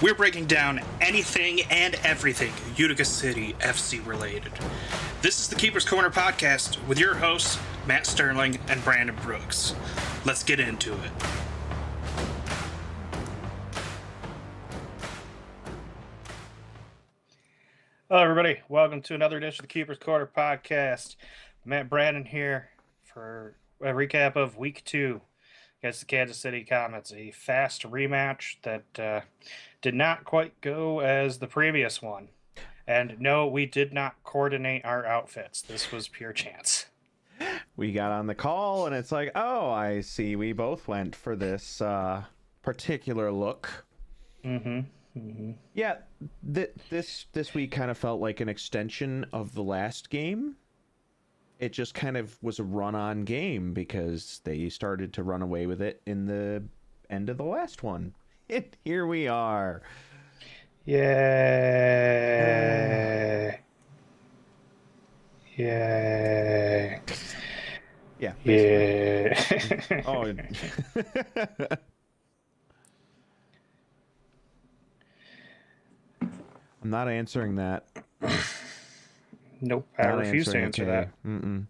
We're breaking down anything and everything Utica City FC related. This is the Keeper's Corner podcast with your hosts, Matt Sterling and Brandon Brooks. Let's get into it. Hello, everybody. Welcome to another edition of the Keeper's Corner podcast. Matt Brandon here for a recap of Week 2 against the Kansas City Comets, a fast rematch that did not quite go as the previous one. And no, we did not coordinate our outfits. This was pure chance. We got on the call, and it's like, oh, I see. We both went for this particular look. Mm-hmm. Mm-hmm. Yeah, this week kind of felt like an extension of the last game. It just kind of was a run-on game because they started to run away with it in the end of the last one. And here we are. Yay. Yay. Yeah. Yeah. Oh. I'm not answering that. Nope, I refuse to answer that. Mm-mm.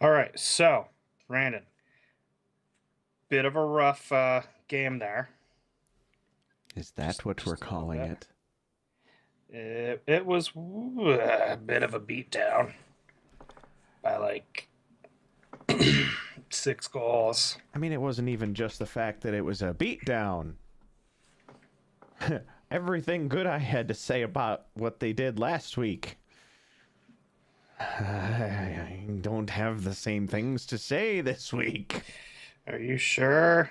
All right, so, Brandon, bit of a rough game there. Is that what we're calling it? It was a bit of a beatdown by like 6 goals. I mean, it wasn't even just the fact that it was a beatdown. Everything good I had to say about what they did last week. I don't have the same things to say this week. Are you sure?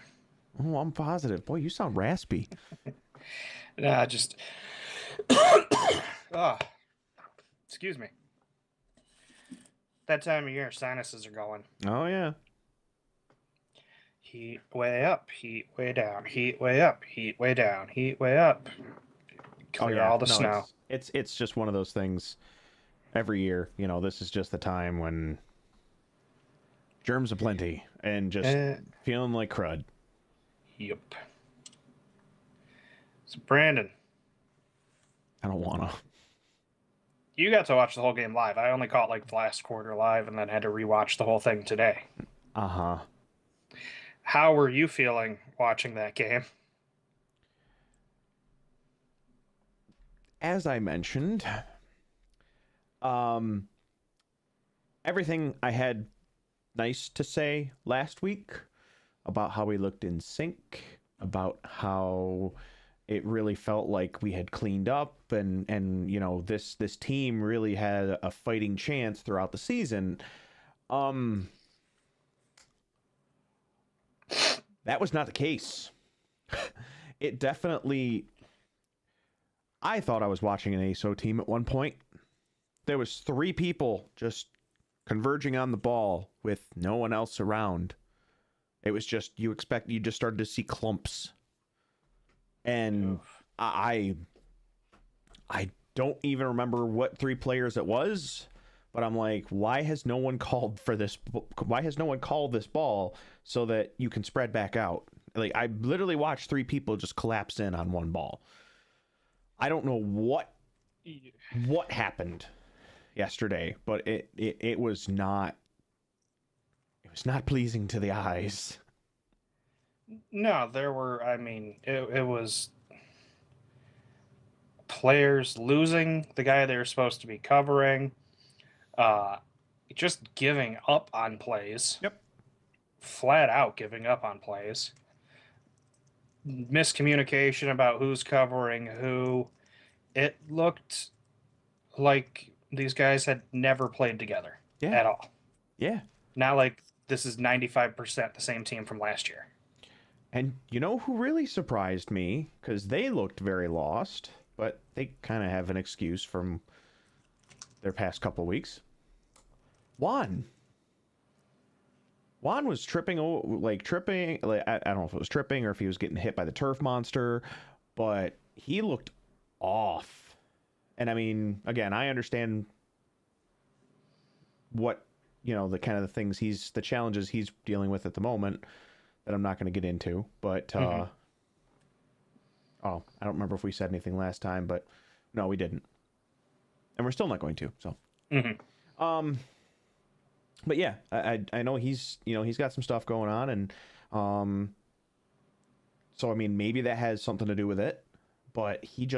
Oh, I'm positive. Boy, you sound raspy. Nah, just... oh, excuse me. That time of year, sinuses are going. Oh, yeah. Heat way up, heat way down, heat way up, heat way down, heat way up. Clear all the snow. It's just one of those things every year. You know, this is just the time when germs aplenty and just feeling like crud. Yep. So, Brandon. I don't want to. You got to watch the whole game live. I only caught like the last quarter live and then had to rewatch the whole thing today. Uh-huh. How were you feeling watching that game? As I mentioned, everything I had nice to say last week about how we looked in sync, about how it really felt like we had cleaned up and you know, this team really had a fighting chance throughout the season. That was not the case. It definitely... I thought I was watching an ASO team at one point. There was 3 people just converging on the ball with no one else around. It was just, you just started to see clumps. And I don't even remember what 3 players it was, but I'm like, why has no one called for this? Why has no one called this ball so that you can spread back out? Like, I literally watched 3 people just collapse in on one ball. I don't know what happened yesterday, but it was not pleasing to the eyes. No, there were, I mean, it was players losing the guy they were supposed to be covering, just giving up on plays. Yep. Flat out giving up on plays. Miscommunication about who's covering who. It looked like these guys had never played together at all. Yeah. Not like this is 95% the same team from last year. And you know who really surprised me? Because they looked very lost, but they kind of have an excuse from their past couple weeks. Juan was tripping. I don't know if it was tripping or if he was getting hit by the turf monster, but he looked off. And I mean, again, I understand what, you know, the kind of the things the challenges he's dealing with at the moment. that I'm not going to get into. But oh, I don't remember if we said anything last time, but no, we didn't, and we're still not going to. So, but yeah, I know he's got some stuff going on, and so I mean maybe that has something to do with it. But he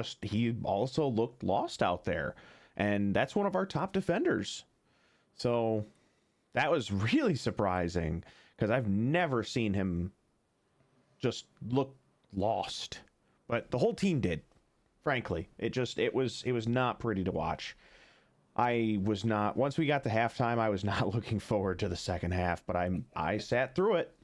also looked lost out there, and that's one of our top defenders. So that was really surprising because I've never seen him just look lost. But the whole team did. Frankly, it was not pretty to watch. I was not, once we got to halftime, I was not looking forward to the second half, but I sat through it.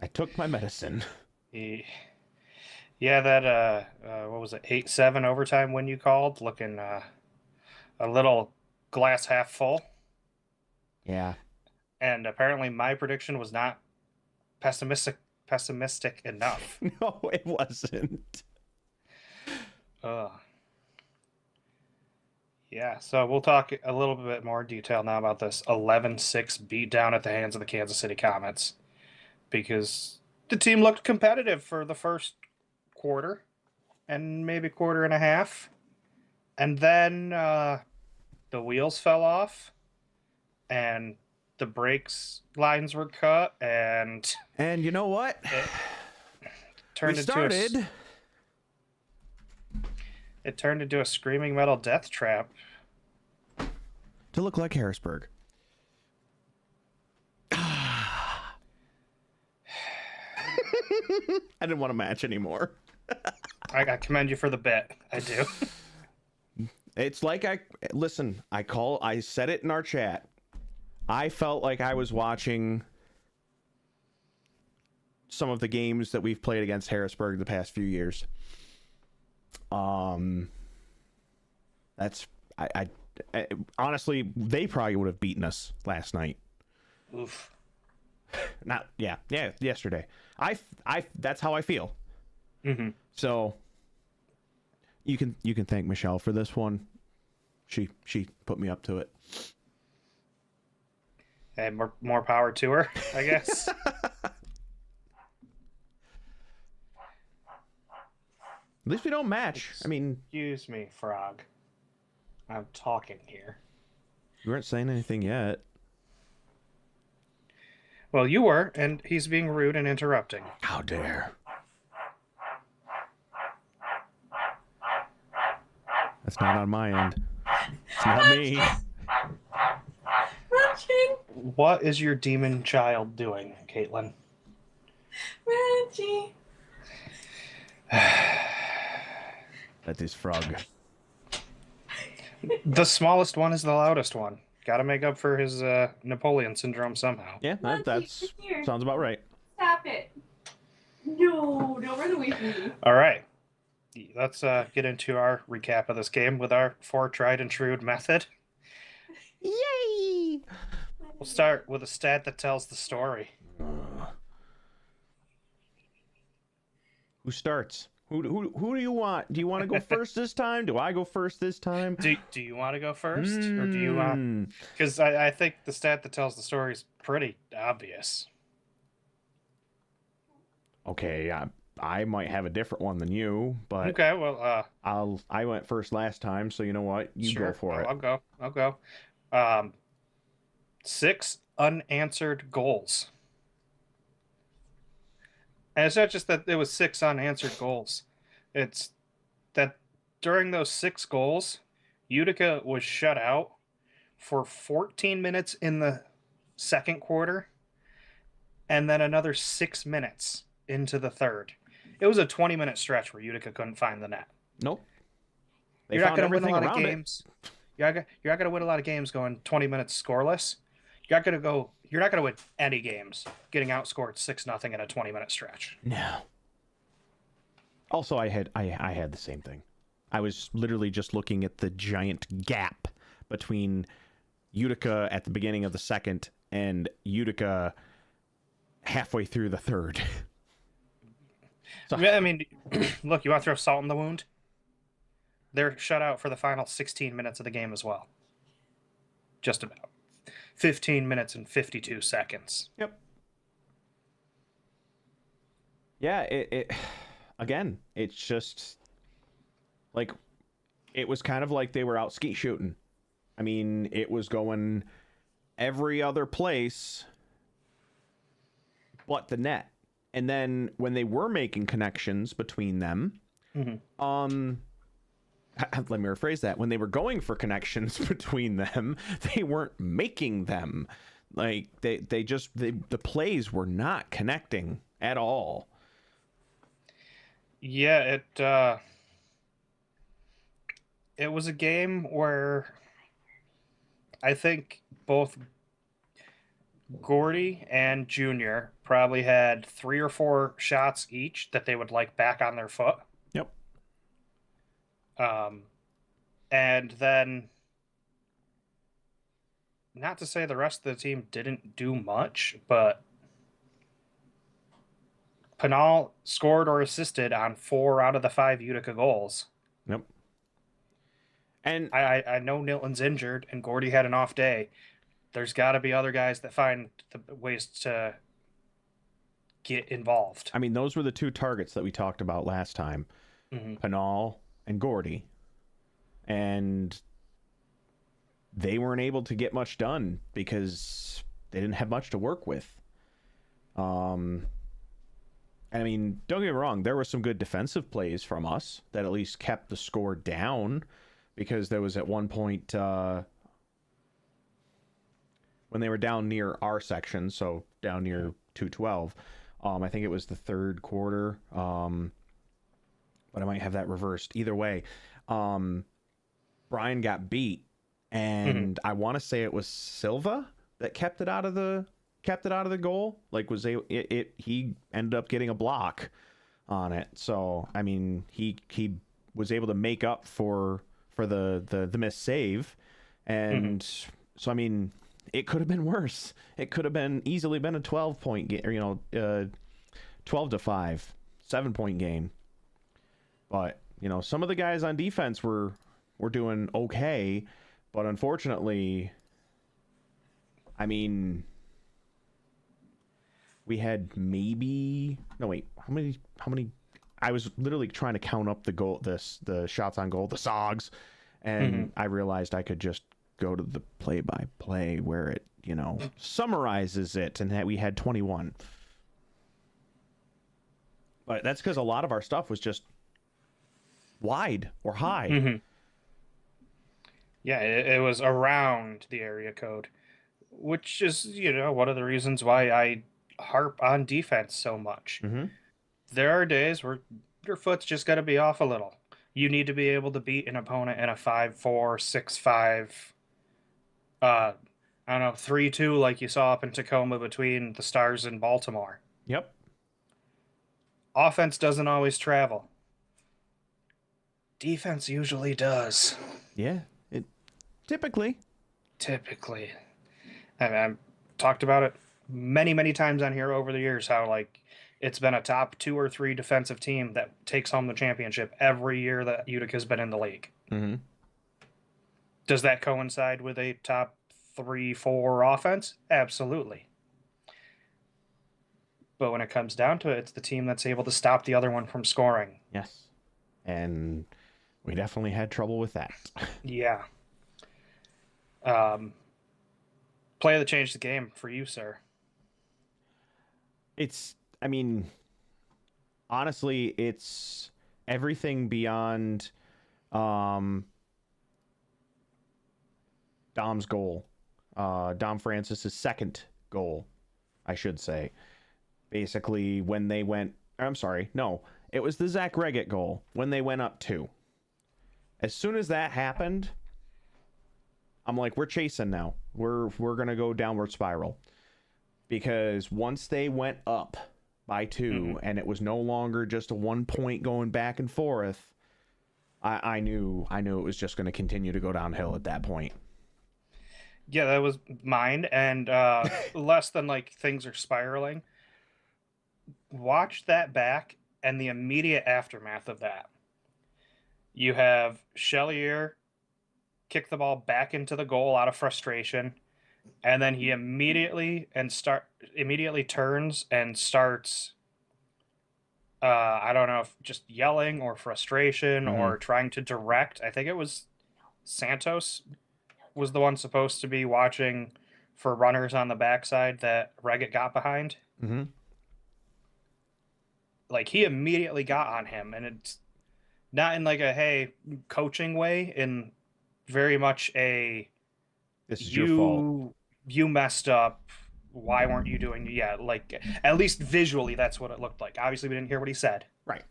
I took my medicine. Yeah, that what was it, 8-7 overtime win you called, looking a little glass half full. Yeah. And apparently my prediction was not pessimistic enough. No, it wasn't. Yeah, so we'll talk a little bit more detail now about this 11-6 beatdown at the hands of the Kansas City Comets, because the team looked competitive for the first quarter and maybe quarter and a half, and then the wheels fell off and the brakes lines were cut, and you know what? It turned into a screaming metal death trap to look like Harrisburg. I didn't want to match anymore. I commend you for the bet. I do. It's like I said it in our chat. I felt like I was watching some of the games that we've played against Harrisburg the past few years. That's I honestly, they probably would have beaten us last night. Oof. Yesterday. I that's how I feel. So you can thank Michelle for this one. She put me up to it. And more power to her, I guess. At least we don't match. Excuse me, Frog. I'm talking here. You weren't saying anything yet. Well, you were, and he's being rude and interrupting. How dare. That's not on my end. It's not me. Reggie. What is your demon child doing, Caitlin? Reggie. That is Frog. The smallest one is the loudest one. Got to make up for his Napoleon syndrome somehow. Yeah, that sounds about right. Stop it. No, don't run away from me. All right. Let's get into our recap of this game with our 4 tried and true method. Yay! We'll start with a stat that tells the story. Who starts? Who do you want? Do you want to go first this time? Do I go first this time? Do you want to go first? Or do you want... Because I think the stat that tells the story is pretty obvious. Okay, I might have a different one than you, but... Okay, well... I went first last time, so you know what? You go for it. I'll go. 6 unanswered goals. And it's not just that there was 6 unanswered goals. It's that during those 6 goals, Utica was shut out for 14 minutes in the second quarter and then another 6 minutes into the third. It was a 20-minute stretch where Utica couldn't find the net. Nope. You're not going to win a lot of games. You're not going to win a lot of games going 20 minutes scoreless. You're not going to win any games getting outscored 6-0 in a 20-minute stretch. No. Also, I had the same thing. I was literally just looking at the giant gap between Utica at the beginning of the second and Utica halfway through the third. So, I mean, look, you want to throw salt in the wound? They're shut out for the final 16 minutes of the game as well. Just about. 15 minutes and 52 seconds. Yep. Yeah, it again, it's just like it was kind of like they were out skeet shooting. I mean, it was going every other place but the net. And then when they were making connections between them, let me rephrase that. When they were going for connections between them, they weren't making them. Like the plays were not connecting at all. Yeah, it was a game where I think both Gordy and Junior probably had 3 or 4 shots each that they would like back on their foot. Yep. Um, and then, not to say the rest of the team didn't do much, but Pinal scored or assisted on 4 out of the 5 Utica goals. Yep. And I know Nilton's injured and Gordy had an off day. There's got to be other guys that find the ways to get involved. I mean, those were the 2 targets that we talked about last time. Pinal and Gordy. And they weren't able to get much done because they didn't have much to work with. I mean, don't get me wrong, there were some good defensive plays from us that at least kept the score down, because there was at one point when they were down near our section, so down near 212. I think it was the 3rd quarter, but I might have that reversed. Either way, Brian got beat, and I want to say it was Silva that kept it out of the goal. Like, he ended up getting a block on it. So I mean, he was able to make up for the missed save, and so I mean, it could have been worse. It could have easily been a 12-point game, or 12-5, 7-point game. But some of the guys on defense were doing okay, but unfortunately, I mean, we had how many? I was literally trying to count up the shots on goal, the SOGs, and I realized I could just go to the play-by-play where it, summarizes it, and that we had 21. But that's because a lot of our stuff was just wide or high. Yeah, it was around the area code, which is, one of the reasons why I harp on defense so much. There are days where your foot's just got to be off a little. You need to be able to beat an opponent in a 5-4, 6-5, I don't know, 3-2 like you saw up in Tacoma between the Stars and Baltimore. Yep. Offense doesn't always travel. Defense usually does. Yeah, it typically. I've talked about it many times on here over the years, how like it's been a top 2 or 3 defensive team that takes home the championship every year that Utica's been in the league. Does that coincide with a top 3-4 offense? Absolutely. But when it comes down to it, it's the team that's able to stop the other one from scoring. Yes. And we definitely had trouble with that. Yeah. Play that changed the game for you, sir. I mean, honestly, it's everything beyond Dom's goal. Dom Francis's second goal, I should say. Basically, when they went... I'm sorry, no. It was the Zach Reggett goal, when they went up 2. As soon as that happened, I'm like, we're chasing now. We're going to go downward spiral. Because once they went up by 2, and it was no longer just a 1 point going back and forth, I knew it was just going to continue to go downhill at that point. Yeah, that was mine. And less than like things are spiraling. Watch that back and the immediate aftermath of that. You have Chellier kick the ball back into the goal out of frustration, and then he immediately turns and starts I don't know if just yelling or frustration Mhm. or trying to direct. I think it was Santos was the one supposed to be watching for runners on the backside that Reggett got behind. Mhm. Like he immediately got on him, and it's not in like a hey coaching way, in very much a This is your fault. you messed up. Why weren't you doing? Yeah, like at least visually, that's what it looked like. Obviously, we didn't hear what he said, Right.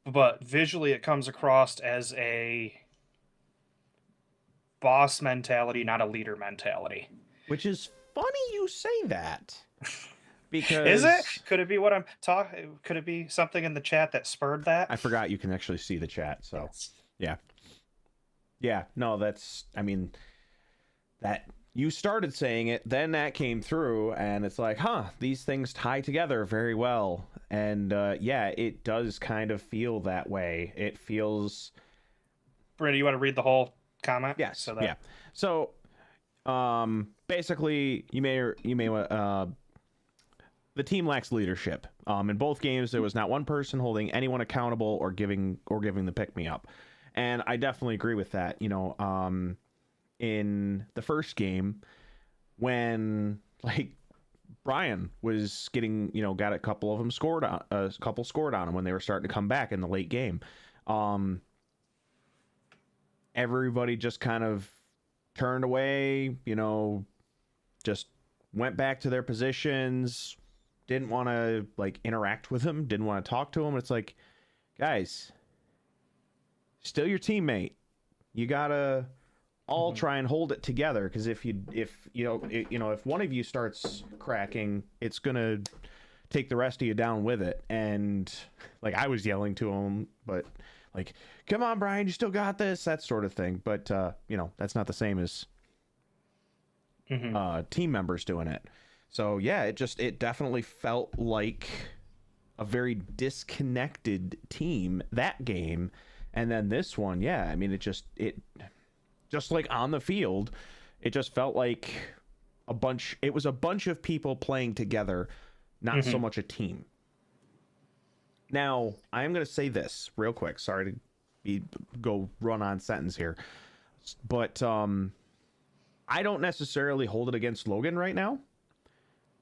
but visually, it comes across as a boss mentality, not a leader mentality. Which is funny you say that Is it? because Could it be what I'm talking? Could it be something in the chat that spurred that? I forgot you can actually see the chat. So Yes. yeah, yeah. No, that's. I mean, that you started saying it, then that came through, and it's like, huh, these things tie together very well. And yeah, it does kind of feel that way. It feels. Brenda, you want to read the whole comment? Yes. So that Yeah. So basically, the team lacks leadership. In both games, there was not one person holding anyone accountable or giving the pick me up, and I definitely agree with that. In the first game, when like Brian was getting, got a couple of them scored on, scored on him when they were starting to come back in the late game. Everybody just kind of turned away, just went back to their positions, didn't want to like interact with him, didn't want to talk to him. It's like, guys, still your teammate. You gotta all try and hold it together, because if one of you starts cracking, it's gonna take the rest of you down with it. And like I was yelling to him, but like, come on, Brian, you still got this, that sort of thing. But that's not the same as team members doing it. So yeah, it definitely felt like a very disconnected team that game. And then this one, yeah, I mean, it just like on the field, it just felt like it was a bunch of people playing together, not so much a team. Now, I am going to say this real quick. Sorry to go run on sentence here. But I don't necessarily hold it against Logan right now,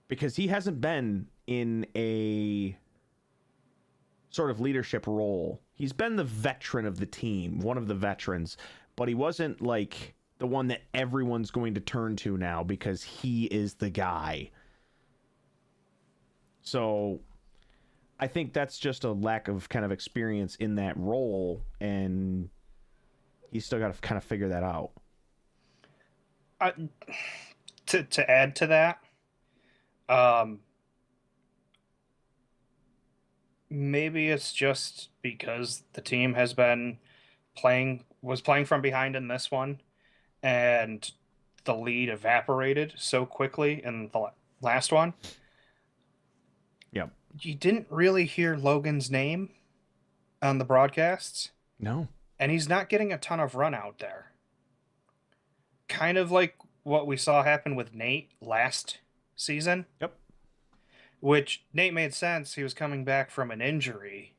because he hasn't been in a sort of leadership role. He's been the veteran of the team, one of the veterans, but he wasn't like the one that everyone's going to turn to now because he is the guy. So I think that's just a lack of kind of experience in that role, and he's still got to kind of figure that out. To add to that, maybe it's just because the team was playing from behind in this one, and the lead evaporated so quickly in the last one. Yep. You didn't really hear Logan's name on the broadcasts. No. And he's not getting a ton of run out there. Kind of like what we saw happen with Nate last season. Yep. Which Nate made sense. He was coming back from an injury.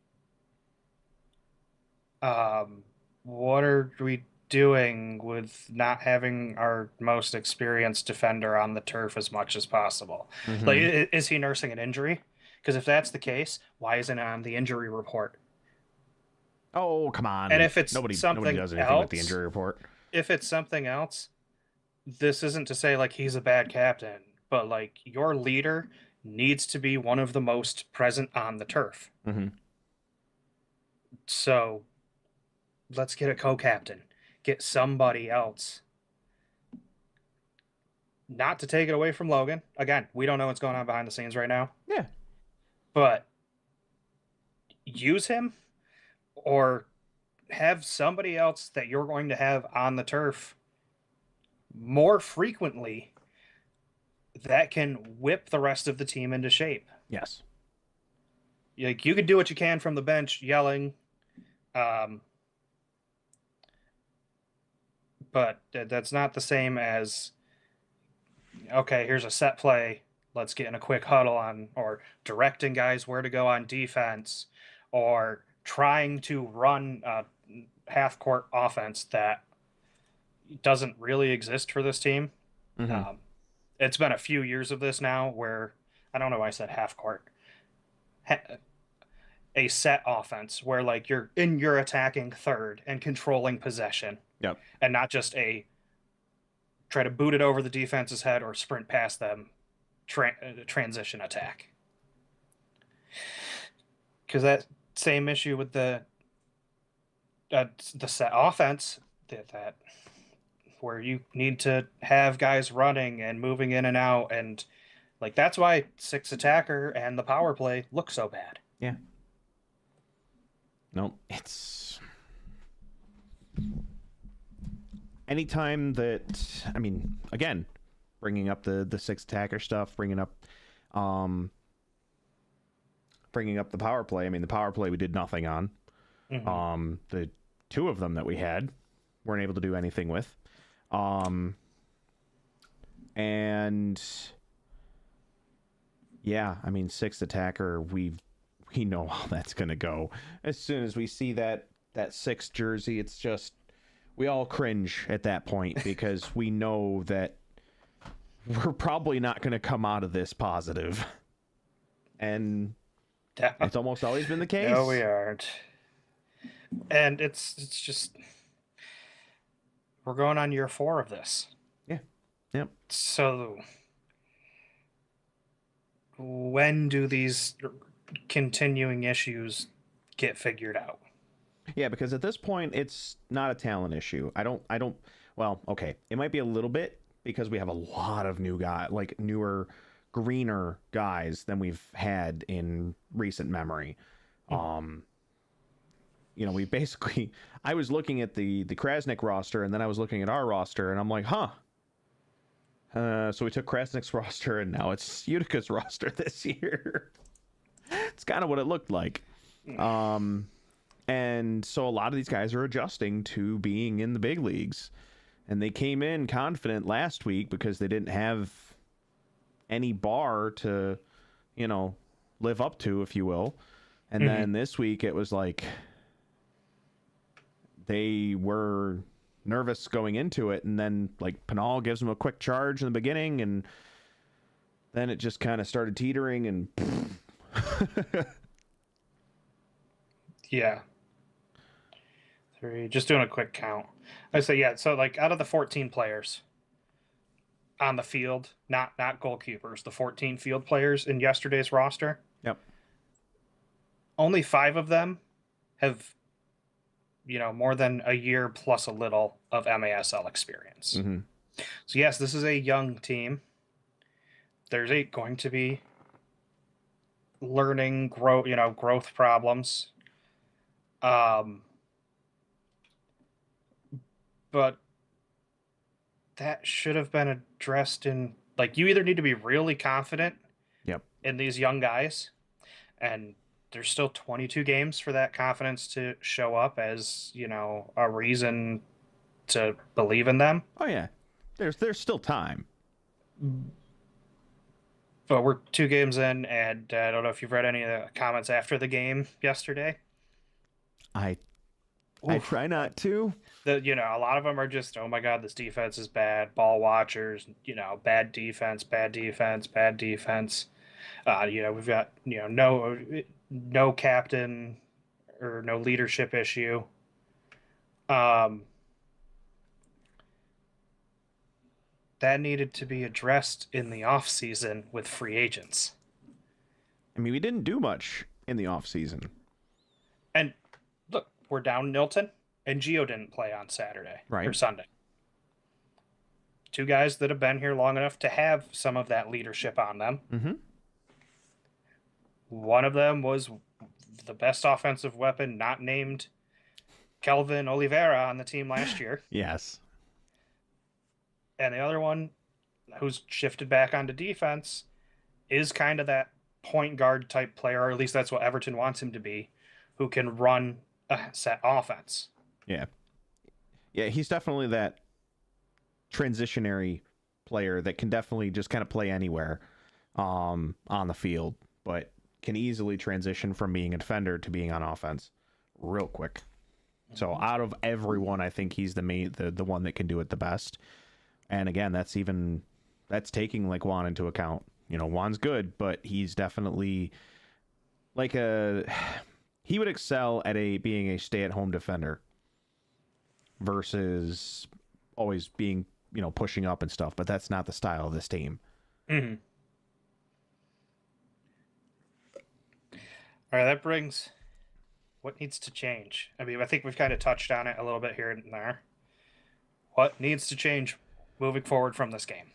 What are we doing with not having our most experienced defender on the turf as much as possible? Mm-hmm. Like, is he nursing an injury? Because if that's the case, why isn't it on the injury report? Oh, come on. And if it's nobody something does anything else, with the injury report. If it's something else, this isn't to say like he's a bad captain, but like your leader needs to be one of the most present on the turf. Mm-hmm. So let's get a co-captain, get somebody else. Not to take it away from Logan. Again, we don't know what's going on behind the scenes right now. Yeah. But use him, or have somebody else that you're going to have on the turf more frequently that can whip the rest of the team into shape. Yes. Like, you could do what you can from the bench, yelling, but that's not the same as, okay, here's a set play, let's get in a quick huddle on, or directing guys where to go on defense, or trying to run a half-court offense that doesn't really exist for this team. Mm-hmm. It's been a few years of this now where, I don't know why I said half-court, a set offense where like you're in your attacking third and controlling possession, Yep. and not just a try to boot it over the defense's head or sprint past them transition attack. Because that same issue with the set offense, that where you need to have guys running and moving in and out, and like that's why six attacker and the power play look so bad. Yeah. No, it's anytime that, I mean, again, bringing up the six attacker stuff, bringing up the power play. I mean, the power play we did nothing on. Mm-hmm. The two of them that we had weren't able to do anything with. And yeah, I mean, sixth attacker, we know how that's gonna go. As soon as we see that sixth jersey, it's just, we all cringe at that point because we know that we're probably not gonna come out of this positive. And it's almost always been the case. No, we aren't. And it's just, we're going on year 4 of this. Yeah. Yep. So when do these continuing issues get figured out? Yeah, because at this point it's not a talent issue. I don't well, okay, it might be a little bit because we have a lot of new guys, like newer, greener guys than we've had in recent memory. You know, we basically, I was looking at the Krasnick roster, and then I was looking at our roster, and I'm like, huh. So we took Krasnick's roster, and now it's Utica's roster this year. It's kind of what it looked like. And so a lot of these guys are adjusting to being in the big leagues. And they came in confident last week because they didn't have any bar to, you know, live up to, if you will. And then this week it was like they were nervous going into it, and then like Pinal gives them a quick charge in the beginning, and then it just kind of started teetering and Yeah. 3, just doing a quick count. I say, yeah, so like out of the 14 players on the field, not goalkeepers, the 14 field players in yesterday's roster, Yep. only 5 of them have, you know, more than a year plus a little of MASL experience. Mm-hmm. So yes, this is a young team. There's going to be learning, growth problems. But that should have been addressed in, like, you either need to be really confident Yep. in these young guys, and there's still 22 games for that confidence to show up as, you know, a reason to believe in them. Oh yeah, there's still time. But we're 2 games in, and I don't know if you've read any of the comments after the game yesterday. I Oof. try not to. A lot of them are just, oh my God, this defense is bad. Ball watchers, bad defense, bad defense, bad defense. We've got, no captain or no leadership issue. That needed to be addressed in the off season with free agents. I mean, we didn't do much in the off season. And look, we're down Nilton, and Gio didn't play on Saturday or Sunday. 2 guys that have been here long enough to have some of that leadership on them. Mm-hmm. One of them was the best offensive weapon, not named Kelvin Oliveira, on the team last year. Yes. And the other one, who's shifted back onto defense, is kind of that point guard type player, or at least that's what Everton wants him to be, who can run a set offense. Yeah. Yeah, he's definitely that transitionary player that can definitely just kind of play anywhere on the field. But can easily transition from being a defender to being on offense real quick. So out of everyone, I think he's the one that can do it the best. And again, that's taking like Juan into account. You know, Juan's good, but he's definitely like he would excel at being a stay-at-home defender versus always being, you know, pushing up and stuff, but that's not the style of this team. Mm-hmm. All right, that brings what needs to change. I mean, I think we've kind of touched on it a little bit here and there. What needs to change moving forward from this game?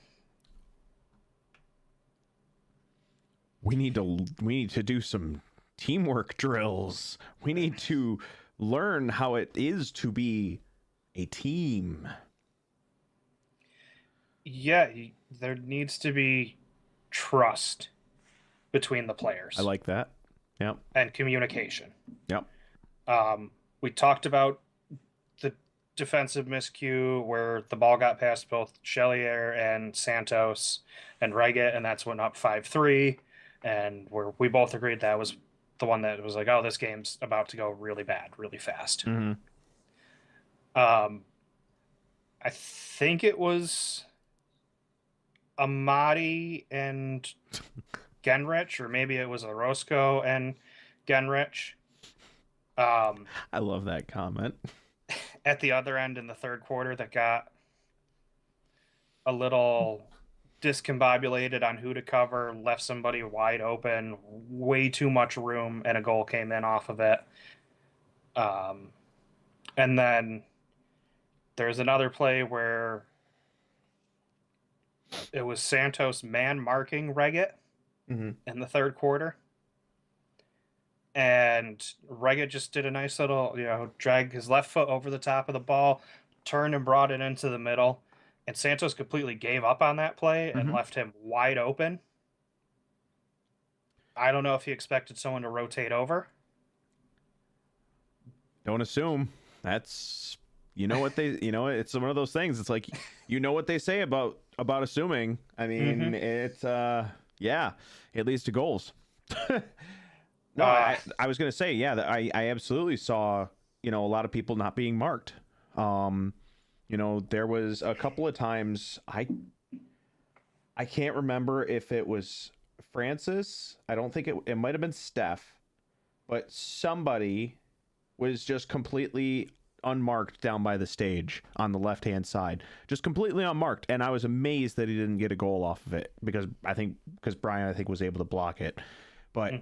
We need to do some teamwork drills. We need to learn how it is to be a team. Yeah, there needs to be trust between the players. I like that. Yep. And communication. Yep. We talked about the defensive miscue where the ball got past both Chelier and Santos and Reget, and that's went up 5-3. And where we both agreed that was the one that was like, oh, this game's about to go really bad, really fast. Mm-hmm. I think it was Amadi and Genrich, or maybe it was Orozco and Genrich. I love that comment. At the other end in the third quarter that got a little discombobulated on who to cover, left somebody wide open, way too much room, and a goal came in off of it. And then there's another play where it was Santos man marking Reget in the third quarter. And Reget just did a nice little, drag his left foot over the top of the ball, turned and brought it into the middle. And Santos completely gave up on that play and left him wide open. I don't know if he expected someone to rotate over. Don't assume. That's, it's one of those things. It's like, what they say about assuming. I mean, it's, it leads to goals. No, I was going to say, that I absolutely saw, a lot of people not being marked. There was a couple of times I can't remember if it was Francis. I don't think it might have been Steph, but somebody was just completely unmarked down by the stage on the left-hand side, just completely unmarked. And I was amazed that he didn't get a goal off of it because Brian, was able to block it. But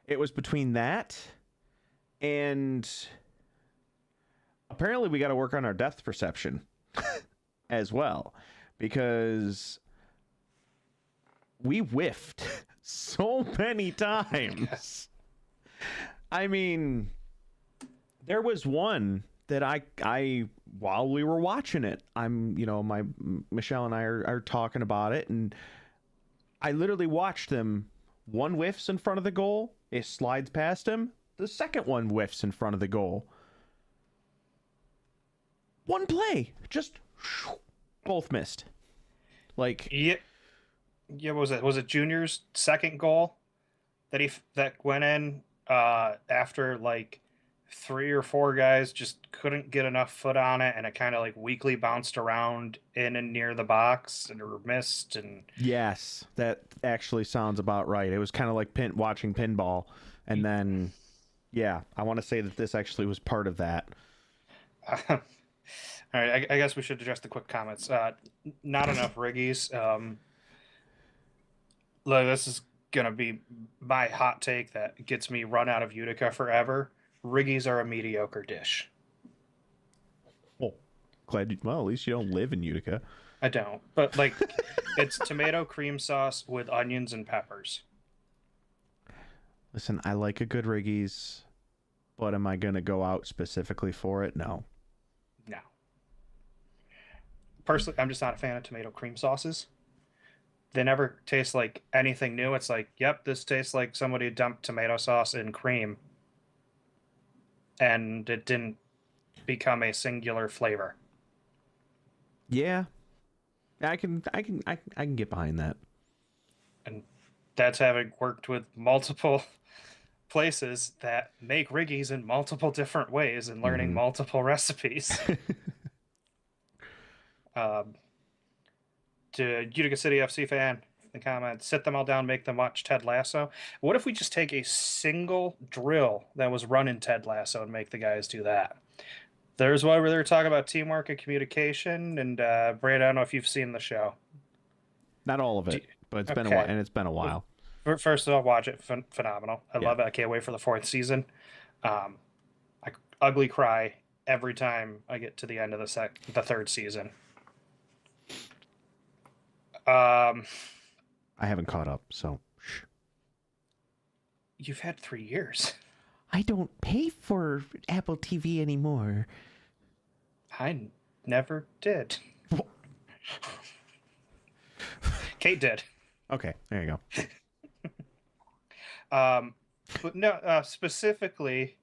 it was between that and apparently we got to work on our depth perception as well, because we whiffed so many times. I mean, there was one that I while we were watching it, Michelle and I are talking about it, and I literally watched them. One whiffs in front of the goal, it slides past him. The second one whiffs in front of the goal. One play, just both missed. Like, yeah, what was it? Was it Junior's second goal that went in after like 3 or 4 guys just couldn't get enough foot on it, and it kind of like weakly bounced around in and near the box and missed. And yes, that actually sounds about right. It was kind of like watching pinball, and then I want to say that this actually was part of that. All right, I guess we should address the quick comments. Not enough Riggies. This is going to be my hot take that gets me run out of Utica forever. Riggies are a mediocre dish. Oh, at least you don't live in Utica. I don't. But, it's tomato cream sauce with onions and peppers. Listen, I like a good Riggies, but am I going to go out specifically for it? No. No. Personally, I'm just not a fan of tomato cream sauces. They never taste like anything new. It's like, yep, this tastes like somebody dumped tomato sauce in cream, and it didn't become a singular flavor. Yeah, I can get behind that. And that's having worked with multiple places that make riggies in multiple different ways and learning Mhm. multiple recipes. um, to Utica City FC fan in the comments, sit them all down, make them watch Ted Lasso. What if we just take a single drill that was run in Ted Lasso and make the guys do that? There's one where they were talking about teamwork and communication. And Brad, I don't know if you've seen the show. Not all of Do, it, but it's been a while, okay. and it's been a while. First of all, watch it. Phenomenal. I Yeah. love it. I can't wait for the fourth season. I ugly cry every time I get to the end of the third season. I haven't caught up, so. You've had 3 years. I don't pay for Apple TV anymore. I never did. Kate did. Okay, there you go. But no, specifically,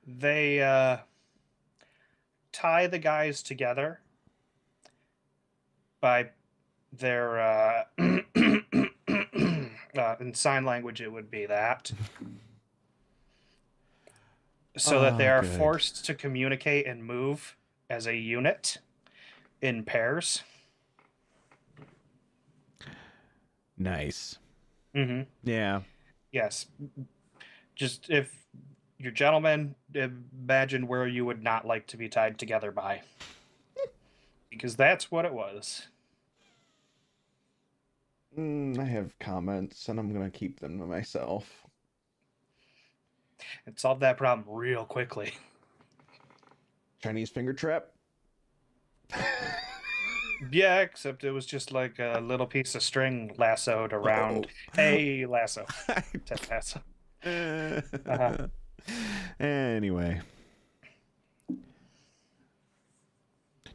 they tie the guys together by their in sign language it would be that, so that they are forced to communicate and move as a unit in pairs. Nice. Mm-hmm. Yeah. Yes. Just if you're gentlemen, imagine where you would not like to be tied together by. Because that's what it was. I have comments, and I'm going to keep them to myself. And solve that problem real quickly. Chinese finger trap? Yeah, except it was just like a little piece of string lassoed around. Hey, lasso. Lasso. Uh-huh. Anyway. Do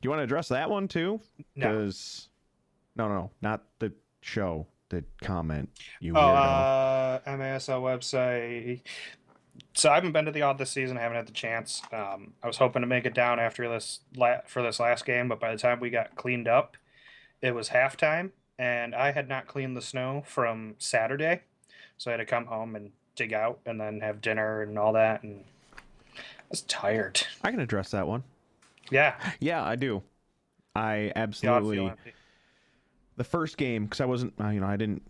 you want to address that one too? Because no, not the show. The comment. You weirdo. MASL website. So I haven't been to the Odd this season. I haven't had the chance. I was hoping to make it down after this for this last game, but by the time we got cleaned up, it was halftime, and I had not cleaned the snow from Saturday, so I had to come home and dig out and then have dinner and all that, and I was tired. I can address that one. Yeah, I do. I absolutely. The first game, because I wasn't, I didn't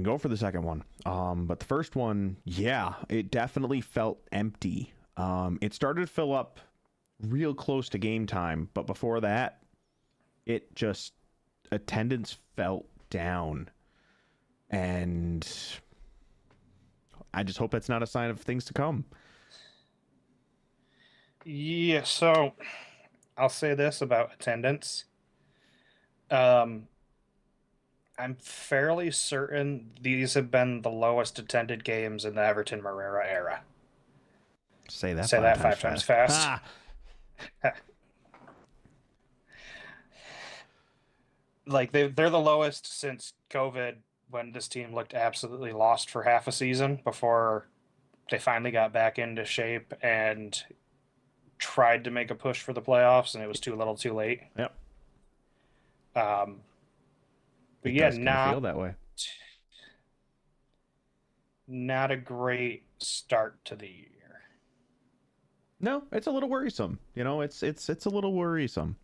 go for the second one. But the first one, yeah, it definitely felt empty. It started to fill up real close to game time, but before that, it just attendance felt down, and I just hope that's not a sign of things to come. Yeah. So I'll say this about attendance. I'm fairly certain these have been the lowest attended games in the Everton Morera era. Say that five times fast. Like they're the lowest since COVID, when this team looked absolutely lost for half a season before they finally got back into shape and tried to make a push for the playoffs, and it was too little too late. Yep. But it yeah, does kind of feel that way. Not a great start to the year. No, it's a little worrisome. It's a little worrisome.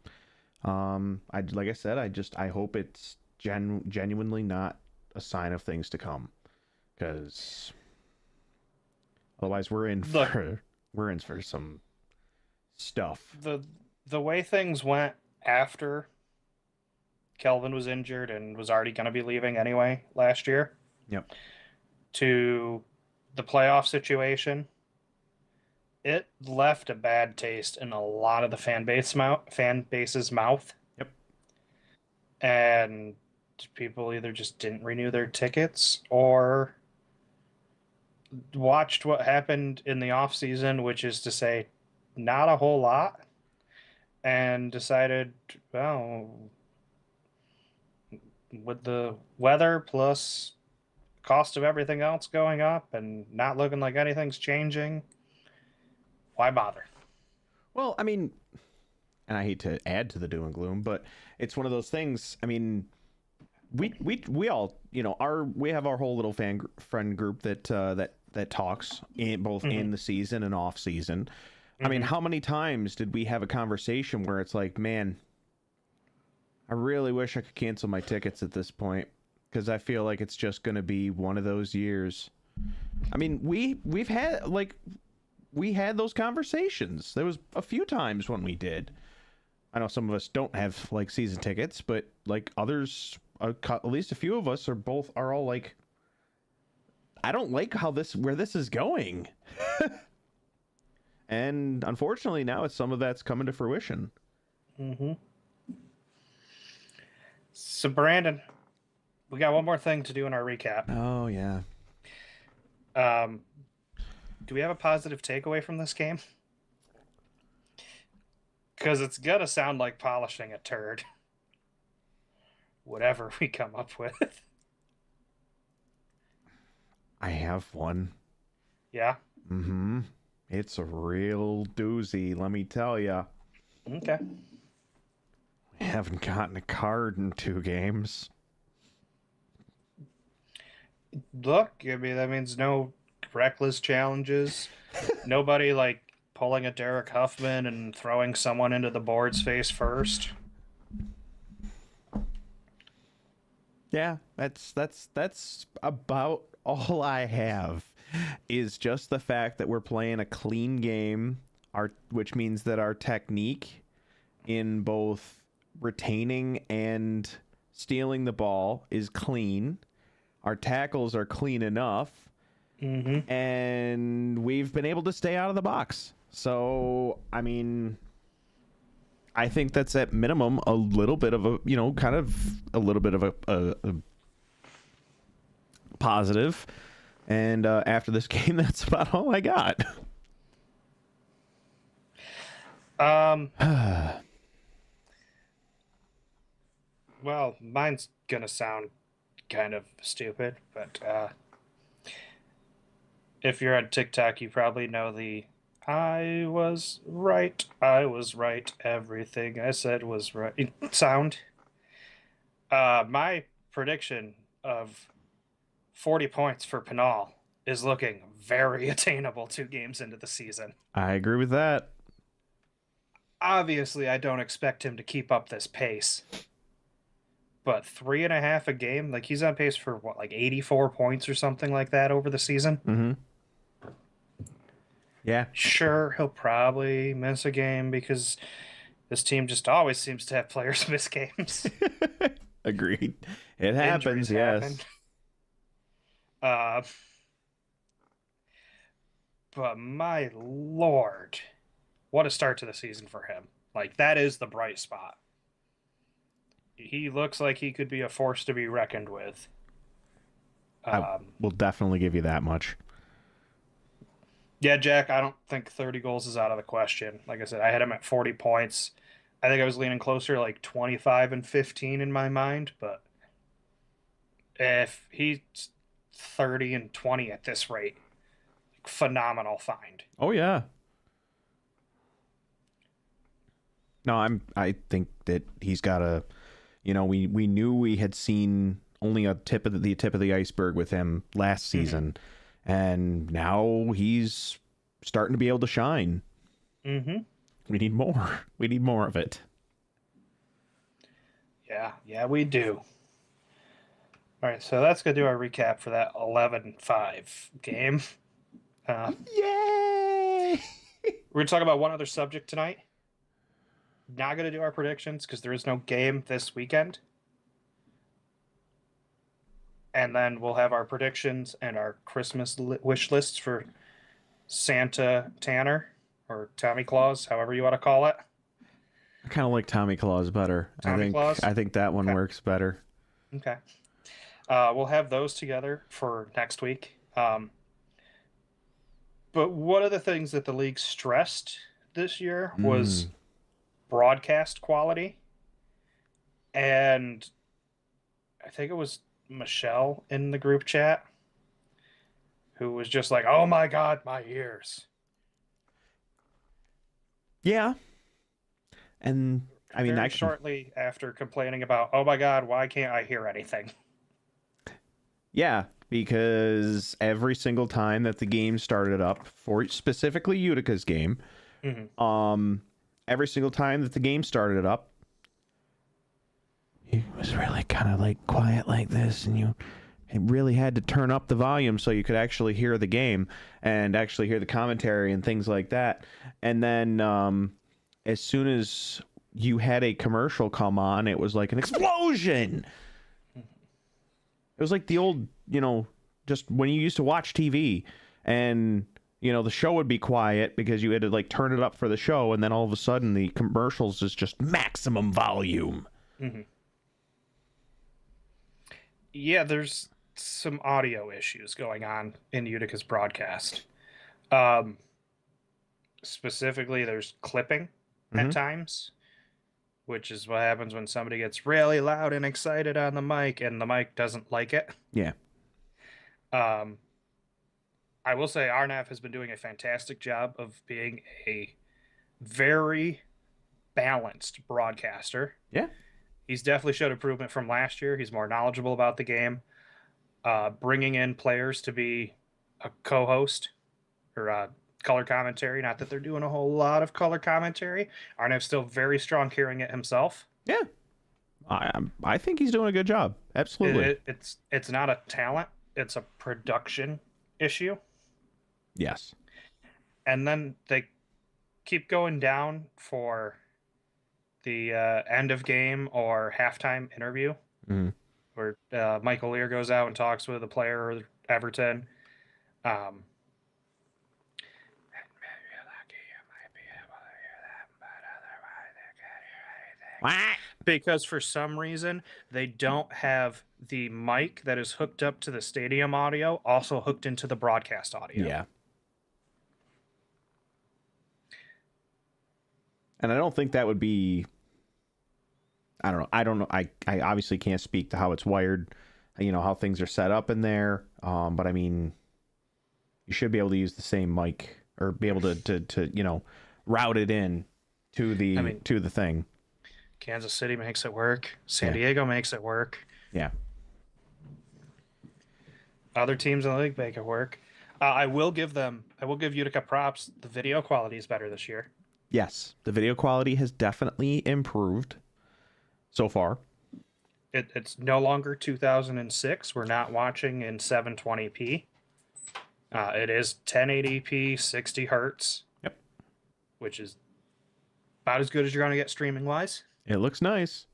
Like I said, I hope it's genuinely not a sign of things to come, because otherwise we're in for some stuff. The way things went after Kelvin was injured and was already going to be leaving anyway last year. Yep. To the playoff situation, it left a bad taste in a lot of the fan base's mouth. Yep. And people either just didn't renew their tickets or watched what happened in the off season, which is to say not a whole lot, and decided, well, with the weather plus cost of everything else going up and not looking like anything's changing, why bother? Well, I mean, and I hate to add to the doom and gloom, but it's one of those things. I mean, we all, we have our whole little friend group that talks in both in the season and off season. I mean, how many times did we have a conversation where it's like, man, I really wish I could cancel my tickets at this point because I feel like it's just going to be one of those years. I mean, we had those conversations. There was a few times when we did. I know some of us don't have like season tickets, but like others, at least a few of us are all like, I don't like where this is going. And unfortunately now some of that's coming to fruition. So Brandon, we got one more thing to do in our recap. Oh yeah. Do we have a positive takeaway from this game? Because it's gonna sound like polishing a turd. Whatever we come up with. I have one. Yeah? Mm-hmm. It's a real doozy, let me tell ya. Okay. We haven't gotten a card in 2 games. Look, I mean, that means no reckless challenges. Nobody, like, pulling a Derek Huffman and throwing someone into the board's face first. Yeah, that's about all I have, is just the fact that we're playing a clean game, which means that our technique in both retaining and stealing the ball is clean. Our tackles are clean enough, and we've been able to stay out of the box. So, I mean, I think that's at minimum a little bit of a, kind of a little bit of a positive. And after this game, that's about all I got. Well, mine's gonna sound kind of stupid, but if you're on TikTok, you probably know the I was right, everything I said was right sound. My prediction of 40 points for Pinal is looking very attainable 2 games into the season. I agree with that. Obviously, I don't expect him to keep up this pace. But 3.5 a game, like he's on pace for what, like 84 points or something like that over the season. Mm-hmm. Yeah. Sure, he'll probably miss a game because this team just always seems to have players miss games. Agreed. It happens, yes. Happen. But my lord, what a start to the season for him. Like, that is the bright spot. He looks like he could be a force to be reckoned with. I will definitely give you that much. Yeah, Jack, I don't think 30 goals is out of the question. Like I said, I had him at 40 points. I think I was leaning closer to like 25 and 15 in my mind, but if he's 30 and 20 at this rate, phenomenal find. Oh yeah. No, I think that he's got a, we knew we had seen only a tip of the iceberg with him last season, and now he's starting to be able to shine. We need more. We need more of it. Yeah, we do. All right, so that's going to do our recap for that 11-5 game. Yay! We're going to talk about one other subject tonight. Not going to do our predictions because there is no game this weekend. And then we'll have our predictions and our Christmas wish lists for Santa Tanner or Tommy Claus, however you want to call it. I kind of like Tommy Claus better. Claus? I think that one works better. Okay. We'll have those together for next week. But one of the things that the league stressed this year was broadcast quality. And I think it was Michelle in the group chat who was just like, oh my God, my ears. Yeah. And I mean, very that can, shortly after complaining about, oh my God, why can't I hear anything? yeah, because every single time that the game started up for specifically Utica's game, Mm-hmm. every single time that the game started up, it was really kind of like quiet like this, and you really had to turn up the volume so you could actually hear the game and actually hear the commentary and things like that. And then as soon as you had a commercial come on, it was like an explosion. It was like the old, just when you used to watch TV and, the show would be quiet because you had to like turn it up for the show. And then all of a sudden the commercials is just maximum volume. Mm-hmm. Yeah, there's some audio issues going on in Utica's broadcast. Um, Specifically, there's clipping at Mm-hmm. times, which is what happens when somebody gets really loud and excited on the mic and the mic doesn't like it. Yeah. Um, I will say Arnav has been doing a fantastic job of being a very balanced broadcaster. Yeah. He's definitely showed improvement from last year. He's more knowledgeable about the game, bringing in players to be a co-host or color commentary. Not that they're doing a whole lot of color commentary. Arnav's still very strong hearing it himself. Yeah. I think he's doing a good job. Absolutely. It's not a talent; it's a production issue. Yes. And then they keep going down for the end of game or halftime interview, Mm-hmm. where Michael Lear goes out and talks with a player or Everton. Um, because for some reason they don't have the mic that is hooked up to the stadium audio also hooked into the broadcast audio. Yeah. And I don't think that would be, I don't know. I don't know. I obviously can't speak to how it's wired, how things are set up in there. But I mean, you should be able to use the same mic or be able to route it in to the thing. Kansas City makes it work. San Yeah. Diego makes it work. Yeah. Other teams in the league make it work. I will give Utica props. The video quality is better this year. Yes. The video quality has definitely improved so far. It's no longer 2006. We're not watching in 720p. It is 1080p, 60 hertz. Yep. Which is about as good as you're going to get streaming wise. It looks nice.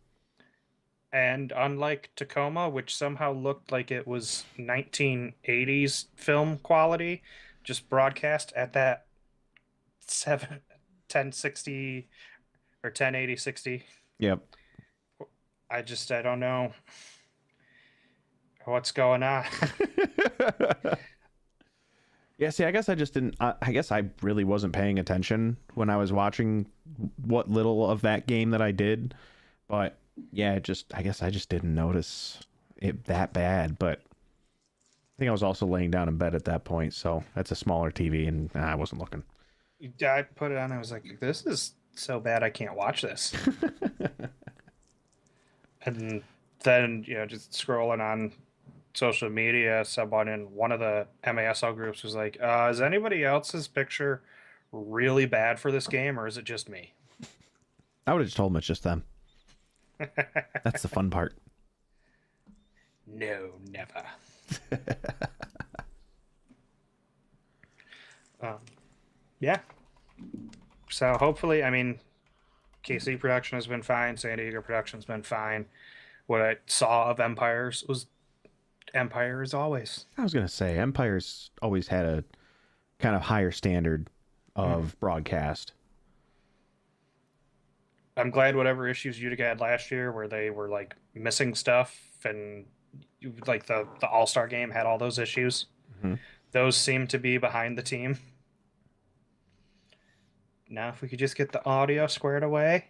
And unlike Tacoma, which somehow looked like it was 1980s film quality, just broadcast at that 1060 or 1080 60. Yep. I don't know what's going on. Yeah, see, I guess I just didn't. I guess I really wasn't paying attention when I was watching what little of that game that I did. But yeah, I guess I just didn't notice it that bad. But I think I was also laying down in bed at that point, so that's a smaller TV, and I wasn't looking. I put it on. I was like, "This is so bad, I can't watch this." And then just scrolling on social media, someone in one of the MASL groups was like, "Is anybody else's picture really bad for this game, or is it just me?" I would have just told them it's just them. That's the fun part. No, never. Yeah. So hopefully, I mean, KC production has been fine. San Diego production's been fine. What I saw of Empires was Empire as always. I was gonna say Empire's always had a kind of higher standard of broadcast. I'm glad whatever issues Utica had last year, where they were like missing stuff, and like the All-Star game had all those issues. Mm-hmm. Those seem to be behind the team. Now, if we could just get the audio squared away.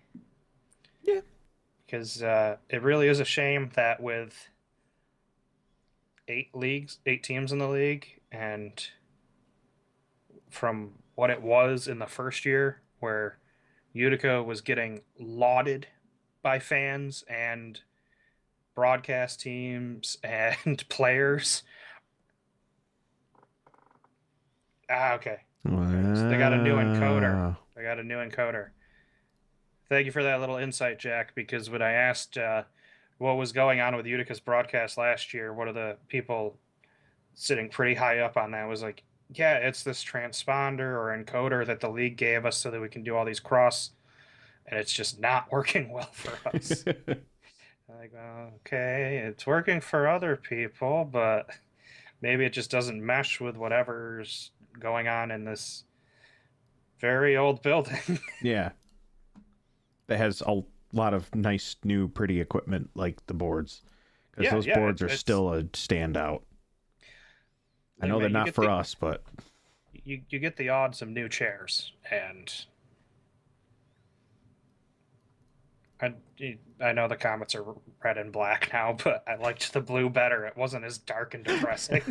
Yeah. Because it really is a shame that with 8 teams in the league, and from what it was in the first year, where Utica was getting lauded by fans and broadcast teams and players. Okay. Wow. They got a new encoder. Thank you for that little insight, Jack, because when I asked what was going on with Utica's broadcast last year, one of the people sitting pretty high up on that was like, yeah, it's this transponder or encoder that the league gave us so that we can do all these cross, and it's just not working well for us. Like, okay, it's working for other people, but maybe it just doesn't mesh with whatever's going on in this very old building. Yeah. That has a lot of nice, new, pretty equipment like the boards. Because those boards are still a standout. I know they're not for us, but... You get the odd some new chairs, and... I know the Comets are red and black now, but I liked the blue better. It wasn't as dark and depressing.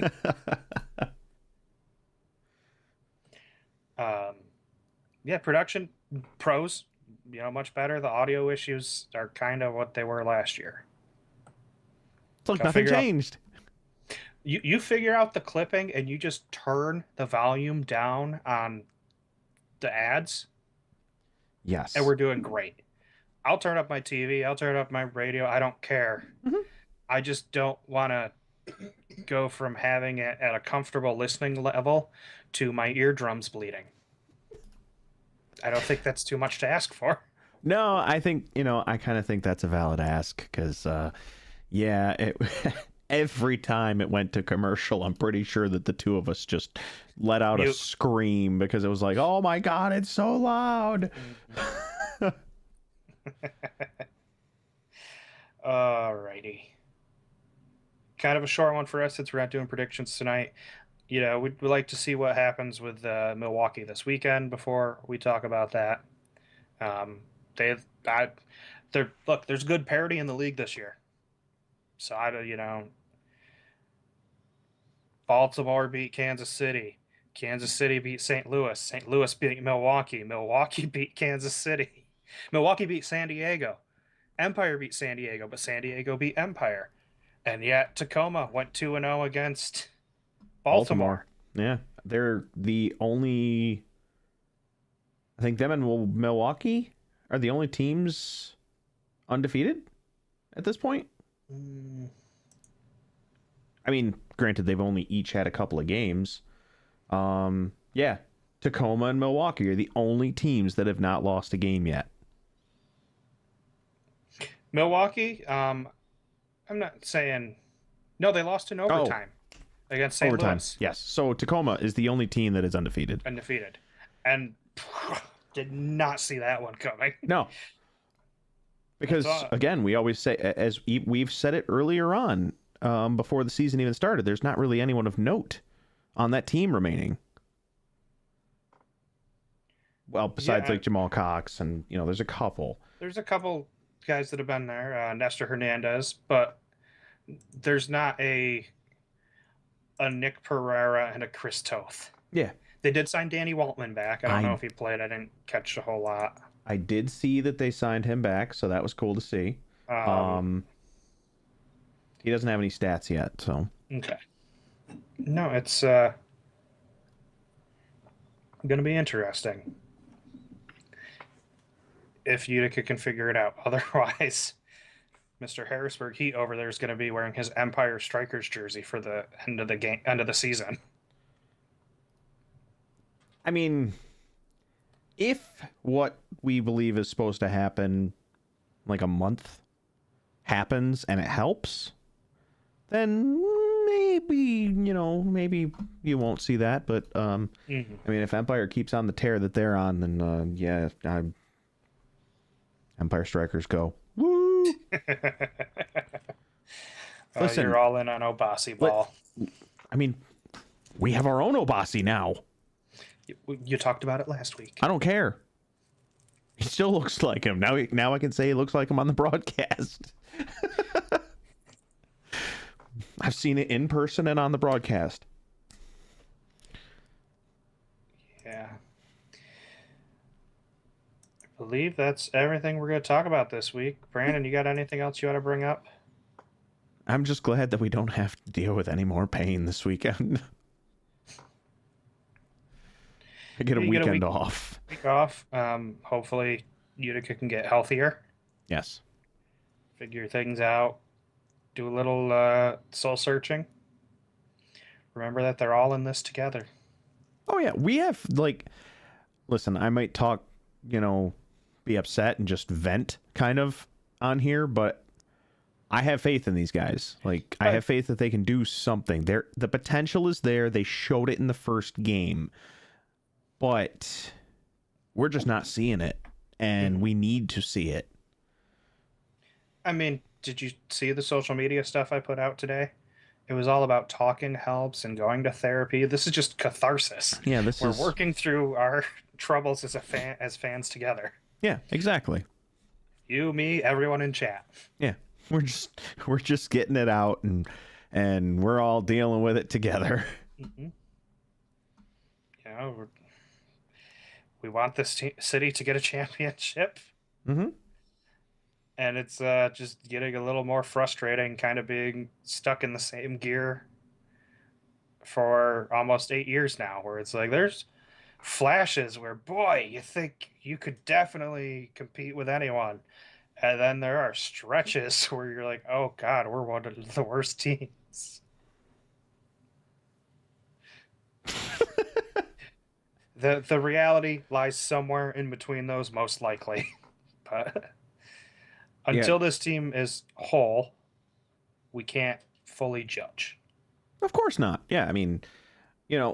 Yeah, production pros, much better. The audio issues are kind of what they were last year. It's like nothing changed. You figure out the clipping and you just turn the volume down on the ads. Yes. And we're doing great. I'll turn up my TV. I'll turn up my radio. I don't care. Mm-hmm. I just don't want to go from having it at a comfortable listening level to my eardrums bleeding. I don't think that's too much to ask for. No, I think, I kind of think that's a valid ask because, every time it went to commercial, I'm pretty sure that the two of us just let out a scream because it was like, oh my God, it's so loud. Alrighty. Kind of a short one for us since we're not doing predictions tonight. We'd like to see what happens with Milwaukee this weekend before we talk about that. There's good parity in the league this year. So Baltimore beat Kansas City. Kansas City beat St. Louis. St. Louis beat Milwaukee. Milwaukee beat Kansas City. Milwaukee beat San Diego. Empire beat San Diego, but San Diego beat Empire. And yet Tacoma went 2-0 against Baltimore. Yeah. They're the only... I think them and Milwaukee are the only teams undefeated at this point. I mean, granted, they've only each had a couple of games. Yeah. Tacoma and Milwaukee are the only teams that have not lost a game yet. Milwaukee, I'm not saying... No, they lost in overtime against St. Louis. Yes. So Tacoma is the only team that is undefeated. And did not see that one coming. No. Because, again, we always say, as we've said it earlier on, before the season even started, there's not really anyone of note on that team remaining. Well, besides like Jamal Cox and, there's a couple. There's a couple guys that have been there, Nestor Hernandez, but there's not a Nick Pereira and a Chris Toth. Yeah. They did sign Danny Waltman back. I don't know if he played. I didn't catch a whole lot. I did see that they signed him back, so that was cool to see. He doesn't have any stats yet, so. Okay. No, it's going to be interesting if Utica can figure it out. Otherwise, Mr. Harrisburg Heat over there is going to be wearing his Empire Strikers jersey for the end of the season. I mean, if what we believe is supposed to happen like a month happens and it helps, then maybe, maybe you won't see that. But, I mean, if Empire keeps on the tear that they're on, then, Empire Strikers go. Woo! Listen, you're all in on Obasi ball. I mean, we have our own Obasi now. You talked about it last week. I don't care. He still looks like him. Now I can say he looks like him on the broadcast. I've seen it in person and on the broadcast. Yeah. believe that's everything we're going to talk about this week. Brandon, you got anything else you want to bring up? I'm just glad that we don't have to deal with any more pain this weekend. I get a You get a weekend off. week off. Hopefully, Utica can get healthier, Yes. figure things out, do a little soul searching. Remember that they're all in this together. Oh yeah, we have like. Listen, I might talk, be upset and just vent kind of on here, but I have faith in these guys. Like, I have faith that they can do something. The potential is there. They showed it in the first game, but we're just not seeing it, and we need to see it. I mean, did you see the social media stuff I put out today? It was all about talking helps and going to therapy. This is just catharsis. Yeah, We're working through our troubles as fans together. Yeah, exactly. You, me, everyone in chat. Yeah, we're just getting it out, and we're all dealing with it together. Mm-hmm. We want this city to get a championship. Mm-hmm. And it's just getting a little more frustrating, kind of being stuck in the same gear for almost 8 years now, where it's like there's flashes where, boy, you think you could definitely compete with anyone. And then there are stretches where you're like, oh, God, we're one of the worst teams. The reality lies somewhere in between those, most likely. But until this team is whole, we can't fully judge. Of course not. Yeah, I mean, a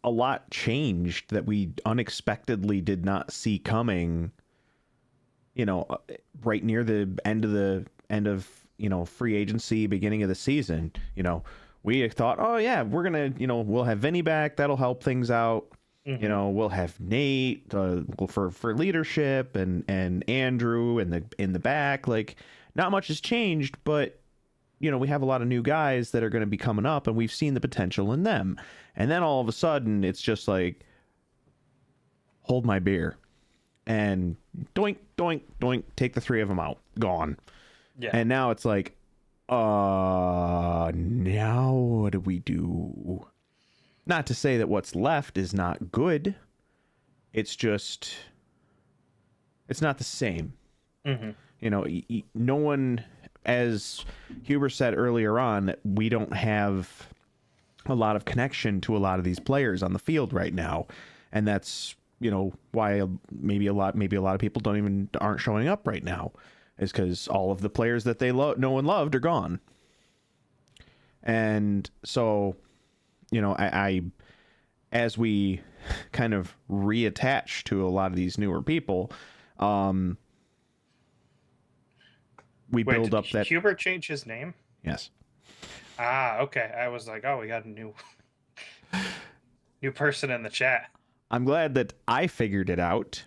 lot changed that we unexpectedly did not see coming. Right near the end of free agency, beginning of the season. We thought, oh yeah, we're gonna, we'll have Vinny back. That'll help things out. Mm-hmm. We'll have Nate for leadership and Andrew in the back. Like, not much has changed, but we have a lot of new guys that are going to be coming up, and we've seen the potential in them. And then all of a sudden, it's just like, hold my beer, and doink, doink, doink, take the three of them out, gone. Yeah. And now it's like, now what do we do? Not to say that what's left is not good. It's just, it's not the same. Mm-hmm. No one, as Huber said earlier on, that we don't have a lot of connection to a lot of these players on the field right now. And that's, why maybe a lot of people aren't showing up right now, is because all of the players that no one loved are gone. And so, I as we kind of reattach to a lot of these newer people, we build up that. Hubert changed his name? Yes. Ah, okay. I was like, oh, we got a new person in the chat. I'm glad that I figured it out.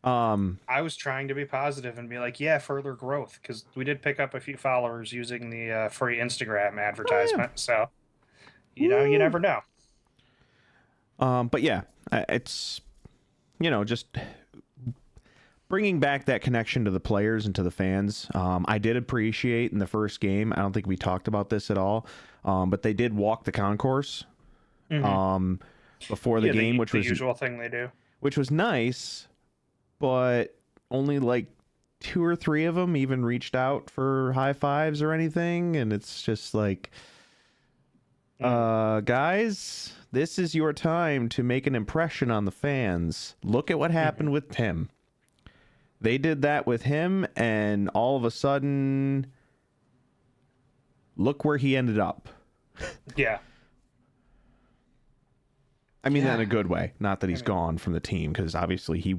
I was trying to be positive and be like, yeah, further growth, because we did pick up a few followers using the free Instagram advertisement. Oh, yeah. So, you never know. But yeah, it's, just bringing back that connection to the players and to the fans. I did appreciate in the first game, I don't think we talked about this at all, but they did walk the concourse before the game, which was the usual thing they do, which was nice. But only like 2 or 3 of them even reached out for high fives or anything. And it's just like, guys, this is your time to make an impression on the fans. Look at what happened with Tim. They did that with him, and all of a sudden, look where he ended up. Yeah. I mean that in a good way. Not that he's gone from the team, because obviously he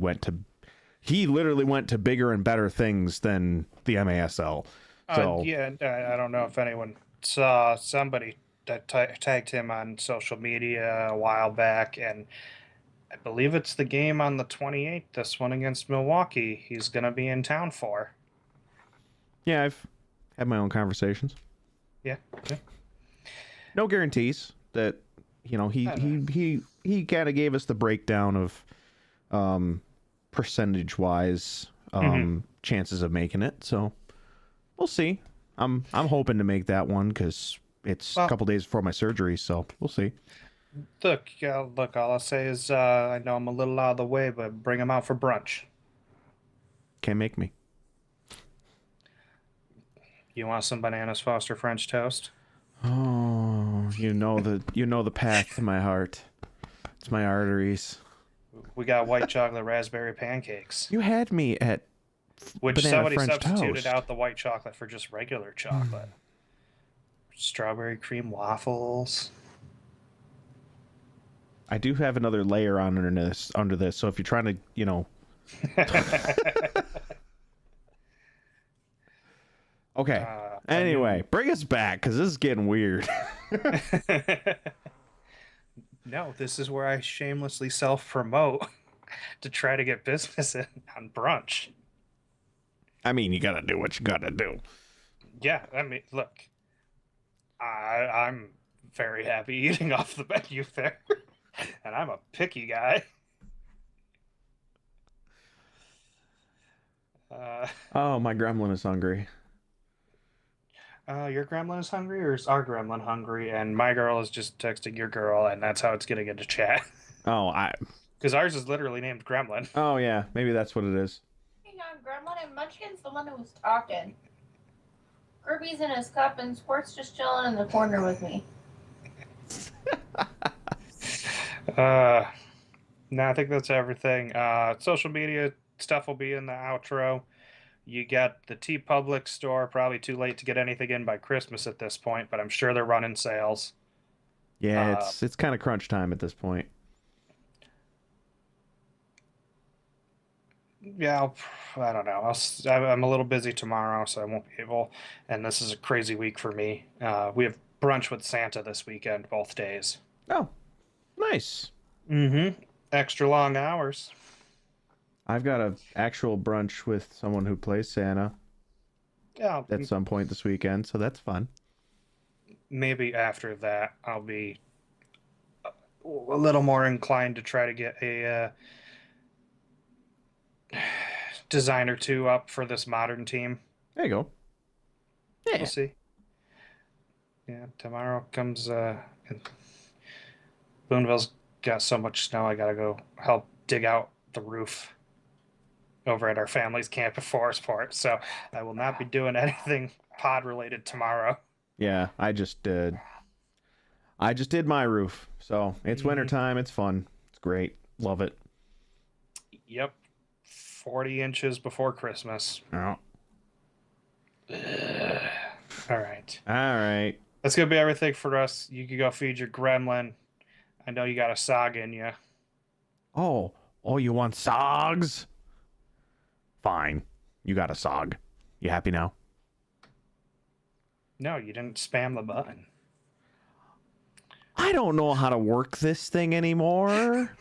literally went to bigger and better things than the MASL. So I don't know if anyone saw somebody that tagged him on social media a while back, and I believe it's the game on the 28th, this one against Milwaukee, he's going to be in town for. Yeah, I've had my own conversations. Yeah. No guarantees that you know, he kind of gave us the breakdown of percentage wise chances of making it. So we'll see. I'm hoping to make that one because it's a couple days before my surgery. So we'll see. Look, all I'll say is I know I'm a little out of the way, but bring him out for brunch. Can't make me. You want some bananas Foster French toast? Oh, you know the path to my heart. It's my arteries. We got white chocolate raspberry pancakes. You had me at which banana somebody French substituted toast. out the white chocolate for just regular chocolate. Strawberry cream waffles. I do have another layer under this, so if you're trying to, you know. Okay. Anyway, bring us back because this is getting weird. No, this is where I shamelessly self-promote to try to get business in on brunch. I mean, you gotta do what you gotta do. Yeah, I mean, look, I'm very happy eating off the menu there, and I'm a picky guy. Oh, my gremlin is hungry. Your gremlin is hungry, or is our gremlin hungry? And my girl is just texting your girl, and that's how it's getting into chat. Oh, because ours is literally named Gremlin. Oh yeah, maybe that's what it is. Hang on, Gremlin and Munchkin's the one who was talking. Kirby's in his cup and Squirt's just chilling in the corner with me. No, I think that's everything. Social media stuff will be in the outro. You got the TeePublic store, probably too late to get anything in by Christmas at this point, but I'm sure they're running sales. Yeah, it's kind of crunch time at this point. Yeah, I don't know. I'm a little busy tomorrow, so I won't be able. And this is a crazy week for me. We have brunch with Santa this weekend, both days. Oh, nice. Mm-hmm. Extra long hours. I've got an actual brunch with someone who plays Santa at some point this weekend, so that's fun. Maybe after that, I'll be a little more inclined to try to get a design or two up for this modern team. There you go. Yeah. We'll see. Yeah, tomorrow comes Boonville's got so much snow, I gotta go help dig out the roof over at our family's camp at Forestport, so I will not be doing anything pod related tomorrow. Yeah, I just did my roof, so it's wintertime. It's fun. It's great. Love it. Yep. 40 inches before Christmas. Oh. All right. That's gonna be everything for us. You can go feed your gremlin. I know you got a sog in you. Oh, you want sogs? Fine. You got a sog. You happy now? No, you didn't spam the button. I don't know how to work this thing anymore.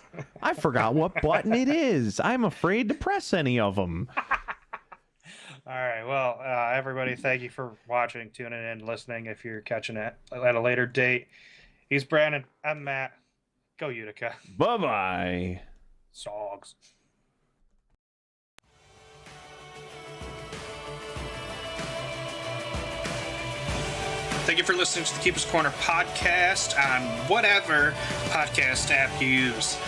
I forgot what button it is. I'm afraid to press any of them. All right. Well, everybody, thank you for watching, tuning in, listening. If you're catching it at a later date, he's Brandon. I'm Matt. Go Utica. Bye-bye. Sogs. Thank you for listening to the Keeper's Corner podcast on whatever podcast app you use.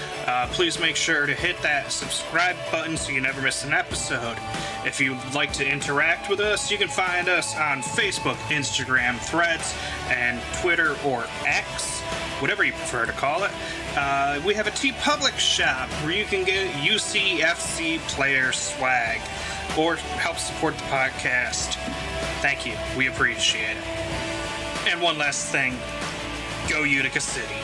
Please make sure to hit that subscribe button so you never miss an episode. If you'd like to interact with us, you can find us on Facebook, Instagram, Threads, and Twitter or X, whatever you prefer to call it. We have a TeePublic shop where you can get UCFC player swag or help support the podcast. Thank you. We appreciate it. And one last thing, go Utica City.